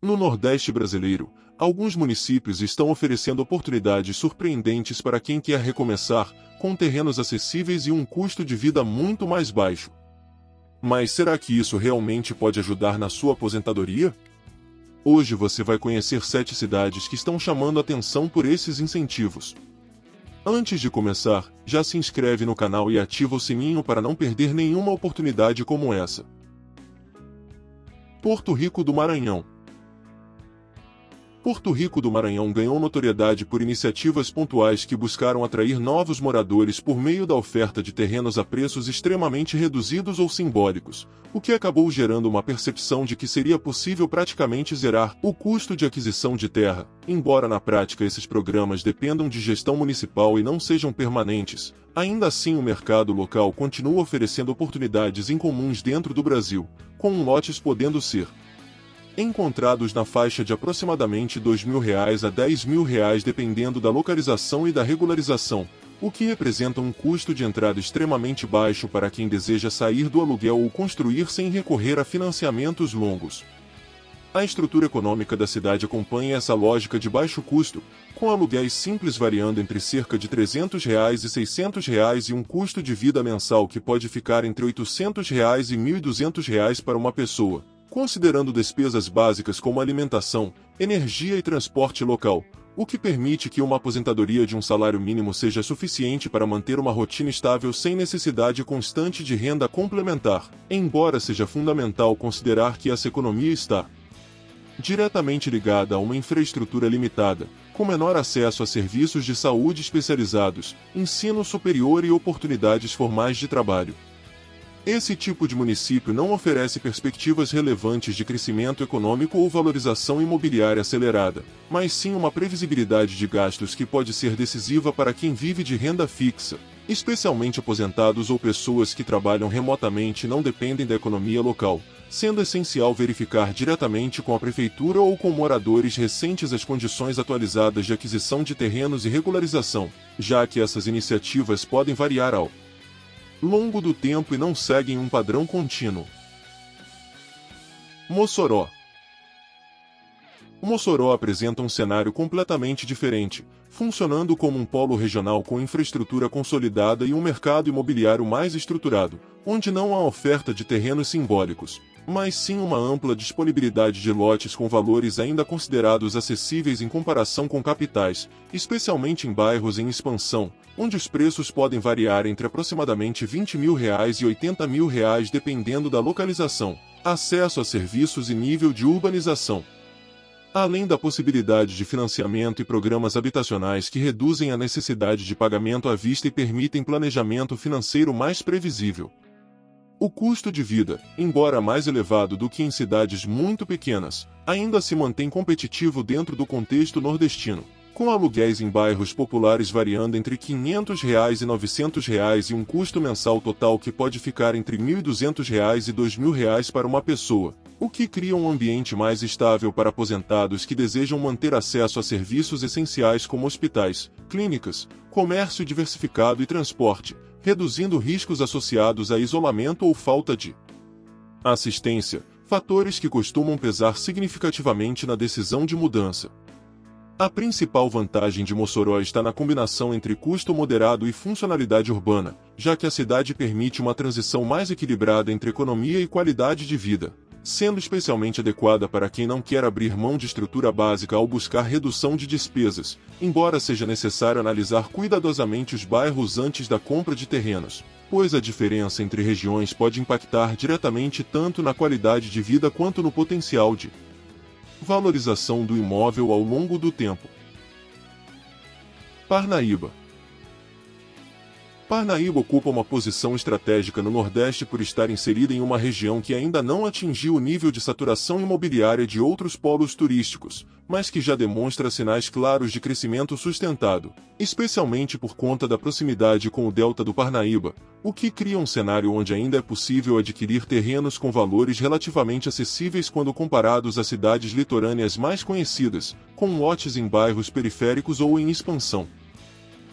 No Nordeste brasileiro, alguns municípios estão oferecendo oportunidades surpreendentes para quem quer recomeçar, com terrenos acessíveis e um custo de vida muito mais baixo. Mas será que isso realmente pode ajudar na sua aposentadoria? Hoje você vai conhecer 7 cidades que estão chamando atenção por esses incentivos. Antes de começar, já se inscreve no canal e ativa o sininho para não perder nenhuma oportunidade como essa. Porto Rico do Maranhão. Porto Rico do Maranhão ganhou notoriedade por iniciativas pontuais que buscaram atrair novos moradores por meio da oferta de terrenos a preços extremamente reduzidos ou simbólicos, o que acabou gerando uma percepção de que seria possível praticamente zerar o custo de aquisição de terra, embora na prática esses programas dependam de gestão municipal e não sejam permanentes. Ainda assim o mercado local continua oferecendo oportunidades incomuns dentro do Brasil, com lotes podendo ser encontrados na faixa de aproximadamente R$ 2.000 a R$ 10.000 dependendo da localização e da regularização, o que representa um custo de entrada extremamente baixo para quem deseja sair do aluguel ou construir sem recorrer a financiamentos longos. A estrutura econômica da cidade acompanha essa lógica de baixo custo, com aluguéis simples variando entre cerca de R$ 300 e R$ 600 e um custo de vida mensal que pode ficar entre R$ 800 e R$ 1.200 para uma pessoa, considerando despesas básicas como alimentação, energia e transporte local, o que permite que uma aposentadoria de um salário mínimo seja suficiente para manter uma rotina estável sem necessidade constante de renda complementar, embora seja fundamental considerar que essa economia está diretamente ligada a uma infraestrutura limitada, com menor acesso a serviços de saúde especializados, ensino superior e oportunidades formais de trabalho. Esse tipo de município não oferece perspectivas relevantes de crescimento econômico ou valorização imobiliária acelerada, mas sim uma previsibilidade de gastos que pode ser decisiva para quem vive de renda fixa, especialmente aposentados ou pessoas que trabalham remotamente e não dependem da economia local, sendo essencial verificar diretamente com a prefeitura ou com moradores recentes as condições atualizadas de aquisição de terrenos e regularização, já que essas iniciativas podem variar ao longo do tempo e não seguem um padrão contínuo. Mossoró. Mossoró apresenta um cenário completamente diferente, funcionando como um polo regional com infraestrutura consolidada e um mercado imobiliário mais estruturado, onde não há oferta de terrenos simbólicos, mas sim uma ampla disponibilidade de lotes com valores ainda considerados acessíveis em comparação com capitais, especialmente em bairros em expansão, onde os preços podem variar entre aproximadamente R$ 20.000 e R$ 80.000 dependendo da localização, acesso a serviços e nível de urbanização. Além da possibilidade de financiamento e programas habitacionais que reduzem a necessidade de pagamento à vista e permitem planejamento financeiro mais previsível. O custo de vida, embora mais elevado do que em cidades muito pequenas, ainda se mantém competitivo dentro do contexto nordestino, com aluguéis em bairros populares variando entre R$ 500 e R$ 900 e um custo mensal total que pode ficar entre R$ 1.200 e R$ 2.000 para uma pessoa, o que cria um ambiente mais estável para aposentados que desejam manter acesso a serviços essenciais como hospitais, clínicas, comércio diversificado e transporte, reduzindo riscos associados a isolamento ou falta de assistência, fatores que costumam pesar significativamente na decisão de mudança. A principal vantagem de Mossoró está na combinação entre custo moderado e funcionalidade urbana, já que a cidade permite uma transição mais equilibrada entre economia e qualidade de vida, sendo especialmente adequada para quem não quer abrir mão de estrutura básica ao buscar redução de despesas, embora seja necessário analisar cuidadosamente os bairros antes da compra de terrenos, pois a diferença entre regiões pode impactar diretamente tanto na qualidade de vida quanto no potencial de valorização do imóvel ao longo do tempo. Parnaíba. Parnaíba ocupa uma posição estratégica no Nordeste por estar inserida em uma região que ainda não atingiu o nível de saturação imobiliária de outros polos turísticos, mas que já demonstra sinais claros de crescimento sustentado, especialmente por conta da proximidade com o delta do Parnaíba, o que cria um cenário onde ainda é possível adquirir terrenos com valores relativamente acessíveis quando comparados a cidades litorâneas mais conhecidas, com lotes em bairros periféricos ou em expansão,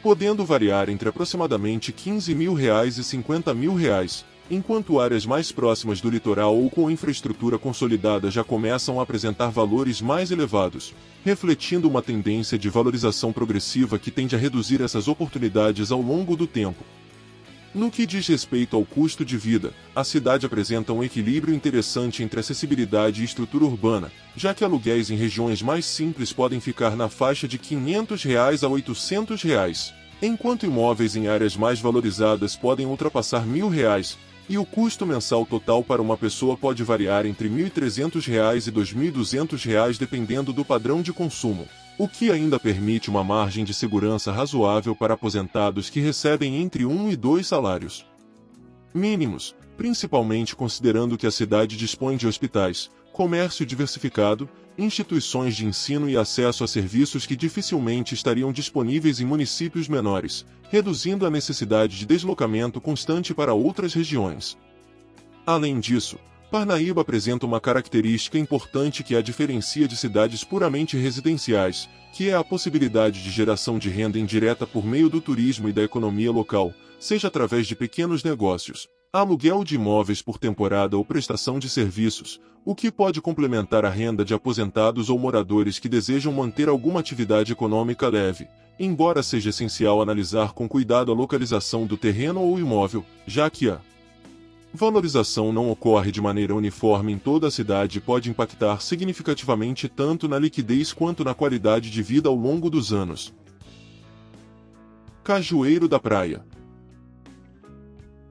podendo variar entre aproximadamente R$ 15.000 e R$ 50.000, enquanto áreas mais próximas do litoral ou com infraestrutura consolidada já começam a apresentar valores mais elevados, refletindo uma tendência de valorização progressiva que tende a reduzir essas oportunidades ao longo do tempo. No que diz respeito ao custo de vida, a cidade apresenta um equilíbrio interessante entre acessibilidade e estrutura urbana, já que aluguéis em regiões mais simples podem ficar na faixa de R$ 500 a R$ 800, enquanto imóveis em áreas mais valorizadas podem ultrapassar R$ 1.000, e o custo mensal total para uma pessoa pode variar entre R$ 1.300 e R$ 2.200 dependendo do padrão de consumo, o que ainda permite uma margem de segurança razoável para aposentados que recebem entre 1 e 2 salários mínimos, principalmente considerando que a cidade dispõe de hospitais, comércio diversificado, instituições de ensino e acesso a serviços que dificilmente estariam disponíveis em municípios menores, reduzindo a necessidade de deslocamento constante para outras regiões. Além disso, Parnaíba apresenta uma característica importante que a diferencia de cidades puramente residenciais, que é a possibilidade de geração de renda indireta por meio do turismo e da economia local, seja através de pequenos negócios, aluguel de imóveis por temporada ou prestação de serviços, o que pode complementar a renda de aposentados ou moradores que desejam manter alguma atividade econômica leve, embora seja essencial analisar com cuidado a localização do terreno ou imóvel, já que a valorização não ocorre de maneira uniforme em toda a cidade e pode impactar significativamente tanto na liquidez quanto na qualidade de vida ao longo dos anos. Cajueiro da Praia.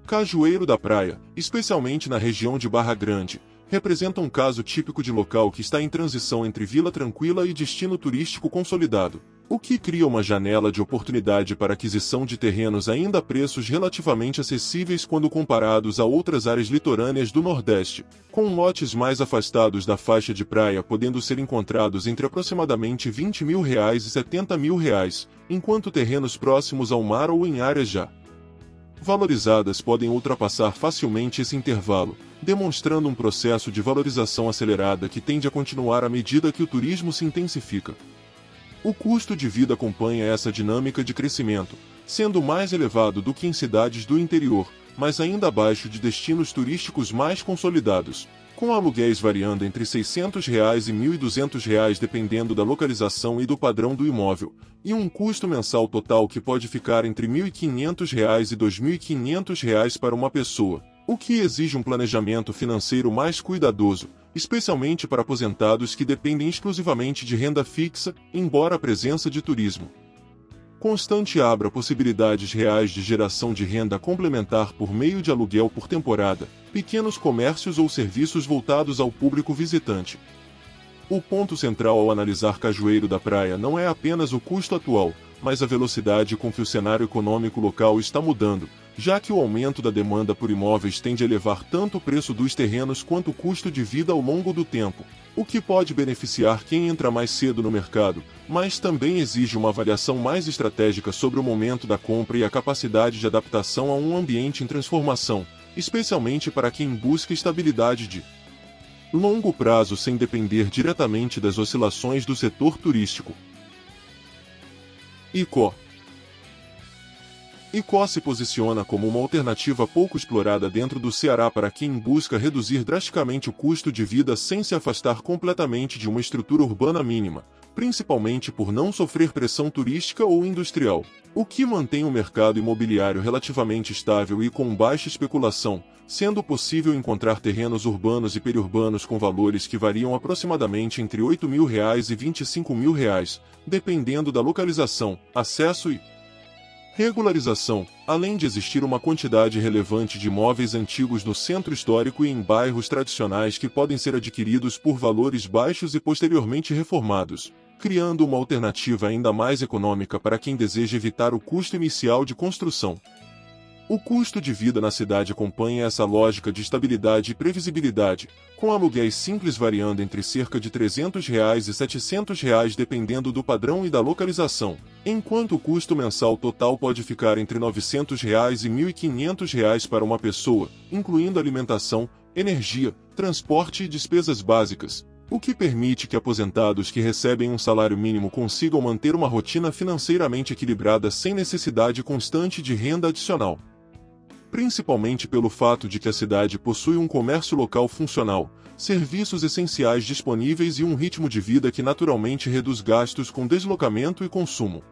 Cajueiro da Praia, especialmente na região de Barra Grande, representa um caso típico de local que está em transição entre vila tranquila e destino turístico consolidado, o que cria uma janela de oportunidade para aquisição de terrenos ainda a preços relativamente acessíveis quando comparados a outras áreas litorâneas do Nordeste, com lotes mais afastados da faixa de praia podendo ser encontrados entre aproximadamente R$ 20.000 e R$ 70.000, enquanto terrenos próximos ao mar ou em áreas já valorizadas podem ultrapassar facilmente esse intervalo, demonstrando um processo de valorização acelerada que tende a continuar à medida que o turismo se intensifica. O custo de vida acompanha essa dinâmica de crescimento, sendo mais elevado do que em cidades do interior, mas ainda abaixo de destinos turísticos mais consolidados, com aluguéis variando entre R$ 600 e R$ 1.200 dependendo da localização e do padrão do imóvel, e um custo mensal total que pode ficar entre R$ 1.500 e R$ 2.500 para uma pessoa, o que exige um planejamento financeiro mais cuidadoso, especialmente para aposentados que dependem exclusivamente de renda fixa, embora a presença de turismo constante abra possibilidades reais de geração de renda complementar por meio de aluguel por temporada, pequenos comércios ou serviços voltados ao público visitante. O ponto central ao analisar Cajueiro da Praia não é apenas o custo atual, mas a velocidade com que o cenário econômico local está mudando, já que o aumento da demanda por imóveis tende a elevar tanto o preço dos terrenos quanto o custo de vida ao longo do tempo, o que pode beneficiar quem entra mais cedo no mercado, mas também exige uma avaliação mais estratégica sobre o momento da compra e a capacidade de adaptação a um ambiente em transformação, especialmente para quem busca estabilidade de longo prazo sem depender diretamente das oscilações do setor turístico. Icó. Icó se posiciona como uma alternativa pouco explorada dentro do Ceará para quem busca reduzir drasticamente o custo de vida sem se afastar completamente de uma estrutura urbana mínima, principalmente por não sofrer pressão turística ou industrial, o que mantém o mercado imobiliário relativamente estável e com baixa especulação, sendo possível encontrar terrenos urbanos e periurbanos com valores que variam aproximadamente entre R$ 8.000 e R$ 25.000, dependendo da localização, acesso e regularização, além de existir uma quantidade relevante de imóveis antigos no centro histórico e em bairros tradicionais que podem ser adquiridos por valores baixos e posteriormente reformados, criando uma alternativa ainda mais econômica para quem deseja evitar o custo inicial de construção. O custo de vida na cidade acompanha essa lógica de estabilidade e previsibilidade, com aluguéis simples variando entre cerca de R$ 300 e R$ 700 dependendo do padrão e da localização, enquanto o custo mensal total pode ficar entre R$ 900 e R$ 1.500 para uma pessoa, incluindo alimentação, energia, transporte e despesas básicas, o que permite que aposentados que recebem um salário mínimo consigam manter uma rotina financeiramente equilibrada sem necessidade constante de renda adicional. principalmente pelo fato de que a cidade possui um comércio local funcional, serviços essenciais disponíveis e um ritmo de vida que naturalmente reduz gastos com deslocamento e consumo.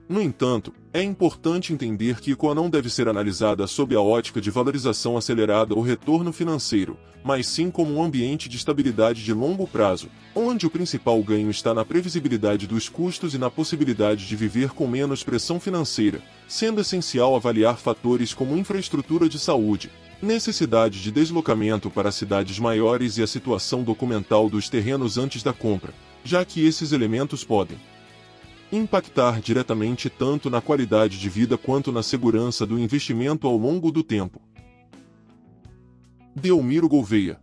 No entanto, é importante entender que Icoa não deve ser analisada sob a ótica de valorização acelerada ou retorno financeiro, mas sim como um ambiente de estabilidade de longo prazo, onde o principal ganho está na previsibilidade dos custos e na possibilidade de viver com menos pressão financeira, sendo essencial avaliar fatores como infraestrutura de saúde, necessidade de deslocamento para cidades maiores e a situação documental dos terrenos antes da compra, já que esses elementos podem impactar diretamente tanto na qualidade de vida quanto na segurança do investimento ao longo do tempo. Delmiro Gouveia.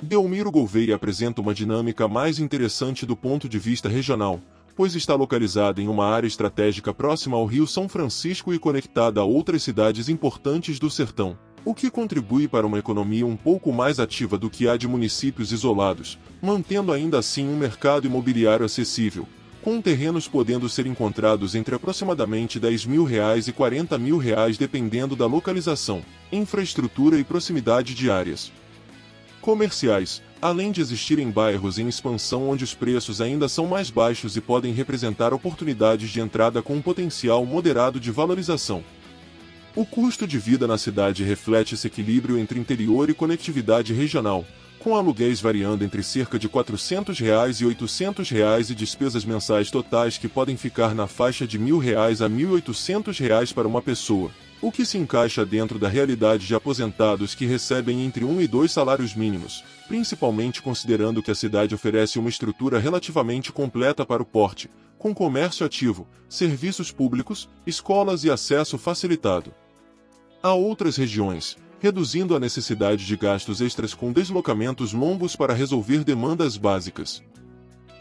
Delmiro Gouveia apresenta uma dinâmica mais interessante do ponto de vista regional, pois está localizada em uma área estratégica próxima ao Rio São Francisco e conectada a outras cidades importantes do sertão, o que contribui para uma economia um pouco mais ativa do que a de municípios isolados, mantendo ainda assim um mercado imobiliário acessível, com terrenos podendo ser encontrados entre aproximadamente R$ 10.000 e R$ 40.000 dependendo da localização, infraestrutura e proximidade de áreas comerciais, além de existirem bairros em expansão onde os preços ainda são mais baixos e podem representar oportunidades de entrada com um potencial moderado de valorização. O custo de vida na cidade reflete esse equilíbrio entre interior e conectividade regional, com aluguéis variando entre cerca de R$ 400 e R$ 800 e despesas mensais totais que podem ficar na faixa de R$ 1.000 a R$ 1.800 para uma pessoa, o que se encaixa dentro da realidade de aposentados que recebem entre 1 e 2 salários mínimos, principalmente considerando que a cidade oferece uma estrutura relativamente completa para o porte, com comércio ativo, serviços públicos, escolas e acesso facilitado a outras regiões, reduzindo a necessidade de gastos extras com deslocamentos longos para resolver demandas básicas.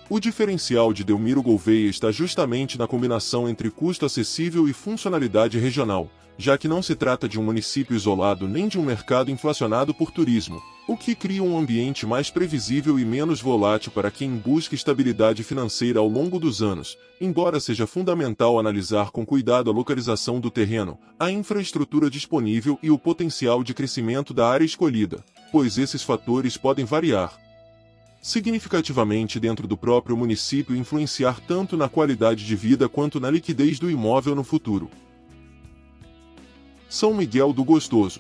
O diferencial de Delmiro Gouveia está justamente na combinação entre custo acessível e funcionalidade regional, já que não se trata de um município isolado nem de um mercado inflacionado por turismo, o que cria um ambiente mais previsível e menos volátil para quem busca estabilidade financeira ao longo dos anos, embora seja fundamental analisar com cuidado a localização do terreno, a infraestrutura disponível e o potencial de crescimento da área escolhida, pois esses fatores podem variar significativamente dentro do próprio município e influenciar tanto na qualidade de vida quanto na liquidez do imóvel no futuro. São Miguel do Gostoso.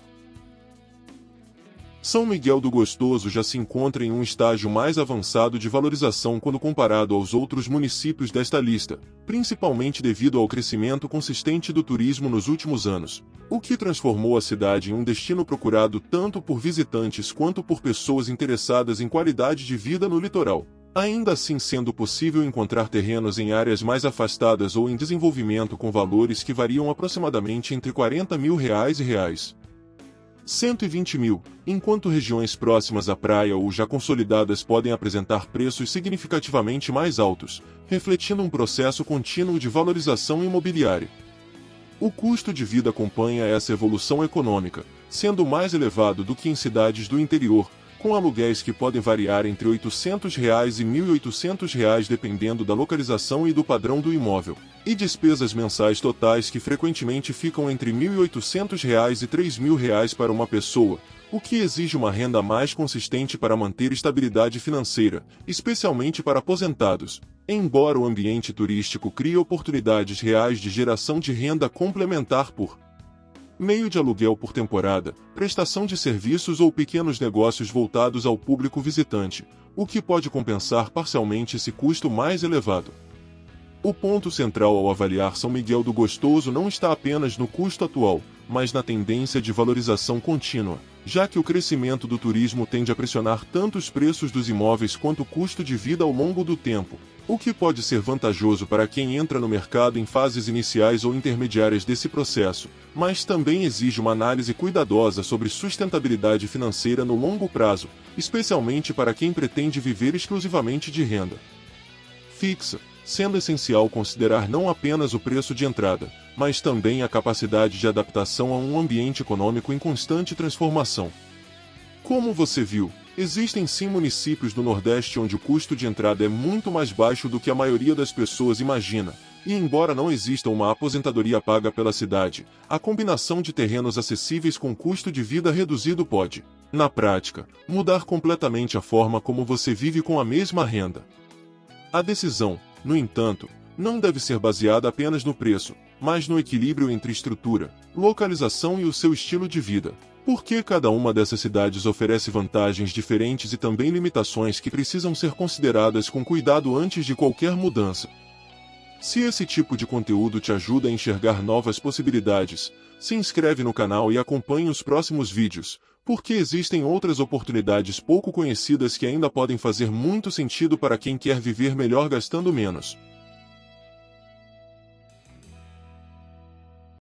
São Miguel do Gostoso já se encontra em um estágio mais avançado de valorização quando comparado aos outros municípios desta lista, principalmente devido ao crescimento consistente do turismo nos últimos anos, o que transformou a cidade em um destino procurado tanto por visitantes quanto por pessoas interessadas em qualidade de vida no litoral. Ainda assim sendo possível encontrar terrenos em áreas mais afastadas ou em desenvolvimento com valores que variam aproximadamente entre R$ 40.000 e R$ 120.000, enquanto regiões próximas à praia ou já consolidadas podem apresentar preços significativamente mais altos, refletindo um processo contínuo de valorização imobiliária. O custo de vida acompanha essa evolução econômica, sendo mais elevado do que em cidades do interior, com aluguéis que podem variar entre R$ 800 e R$ 1.800 dependendo da localização e do padrão do imóvel, e despesas mensais totais que frequentemente ficam entre R$ 1.800 e R$ 3.000 para uma pessoa, o que exige uma renda mais consistente para manter estabilidade financeira, especialmente para aposentados, embora o ambiente turístico crie oportunidades reais de geração de renda complementar por meio de aluguel por temporada, prestação de serviços ou pequenos negócios voltados ao público visitante, o que pode compensar parcialmente esse custo mais elevado. O ponto central ao avaliar São Miguel do Gostoso não está apenas no custo atual, mas na tendência de valorização contínua, já que o crescimento do turismo tende a pressionar tanto os preços dos imóveis quanto o custo de vida ao longo do tempo, o que pode ser vantajoso para quem entra no mercado em fases iniciais ou intermediárias desse processo, mas também exige uma análise cuidadosa sobre sustentabilidade financeira no longo prazo, especialmente para quem pretende viver exclusivamente de renda fixa, sendo essencial considerar não apenas o preço de entrada, mas também a capacidade de adaptação a um ambiente econômico em constante transformação. Como você viu, existem sim municípios do Nordeste onde o custo de entrada é muito mais baixo do que a maioria das pessoas imagina, E embora não exista uma aposentadoria paga pela cidade, a combinação de terrenos acessíveis com custo de vida reduzido pode, na prática, mudar completamente a forma como você vive com a mesma renda. A decisão, no entanto, não deve ser baseada apenas no preço, mas no equilíbrio entre estrutura, localização e o seu estilo de vida. Porque cada uma dessas cidades oferece vantagens diferentes e também limitações que precisam ser consideradas com cuidado antes de qualquer mudança. Se esse tipo de conteúdo te ajuda a enxergar novas possibilidades, se inscreve no canal e acompanhe os próximos vídeos, porque existem outras oportunidades pouco conhecidas que ainda podem fazer muito sentido para quem quer viver melhor gastando menos.